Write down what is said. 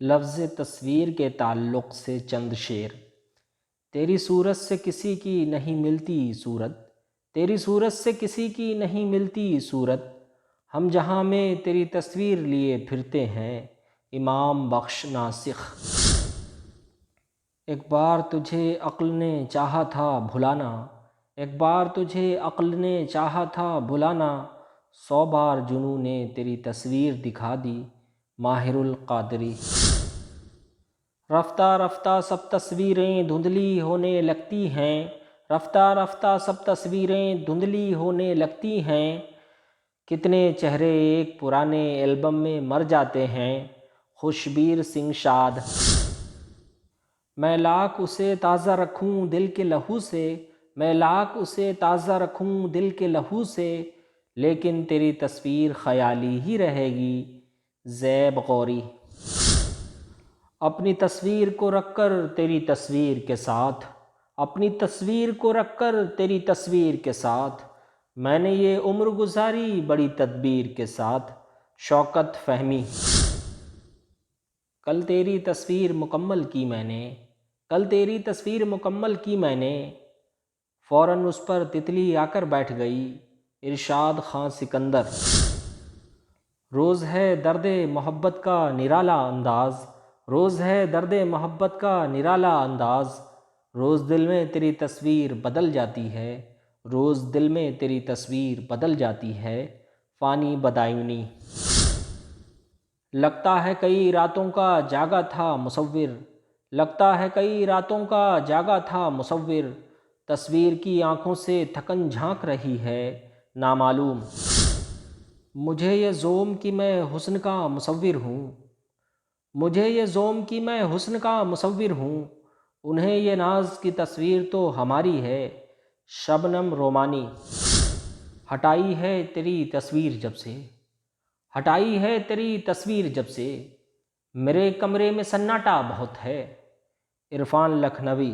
لفظ تصویر کے تعلق سے چند شعر۔ تیری صورت سے کسی کی نہیں ملتی صورت، تیری صورت سے کسی کی نہیں ملتی صورت، ہم جہاں میں تیری تصویر لیے پھرتے ہیں امام بخش ناسخ۔ ایک بار تجھے عقل نے چاہا تھا بھلانا، ایک بار تجھے عقل نے چاہا تھا بھلانا، 100 بار جنوں نے تیری تصویر دکھا دی ماہر القادری۔ رفتہ رفتہ سب تصویریں دھندلی ہونے لگتی ہیں، رفتہ رفتہ سب تصویریں دھندلی ہونے لگتی ہیں، کتنے چہرے ایک پرانے البم میں مر جاتے ہیں خوشبیر سنگھ شاد۔ میں لاکھ اسے تازہ رکھوں دل کے لہو سے، میں لاکھ اسے تازہ رکھوں دل کے لہو سے، لیکن تیری تصویر خیالی ہی رہے گی زیب غوری۔ اپنی تصویر کو رکھ کر تیری تصویر کے ساتھ، اپنی تصویر کو رکھ کر تیری تصویر کے ساتھ، میں نے یہ عمر گزاری بڑی تدبیر کے ساتھ شوکت فہمی۔ کل تیری تصویر مکمل کی میں نے، کل تیری تصویر مکمل کی میں نے، فوراً اس پر تتلی آ کر بیٹھ گئی ارشاد خاں سکندر۔ روز ہے درد محبت کا نرالا انداز، روز ہے درد محبت کا نرالا انداز، روز دل میں تیری تصویر بدل جاتی ہے، روز دل میں تیری تصویر بدل جاتی ہے فانی بدایونی۔ لگتا ہے کئی راتوں کا جاگا تھا مصور، لگتا ہے کئی راتوں کا جاگا تھا مصور، تصویر کی آنکھوں سے تھکن جھانک رہی ہے نامعلوم۔ مجھے یہ زوم کہ میں حسن کا مصور ہوں، مجھے یہ زوم کہ میں حسن کا مصور ہوں، انہیں یہ ناز کی تصویر تو ہماری ہے شبنم رومانی۔ ہٹائی ہے تیری تصویر جب سے، ہٹائی ہے تیری تصویر جب سے، میرے کمرے میں سناٹا بہت ہے عرفان لکھنوی۔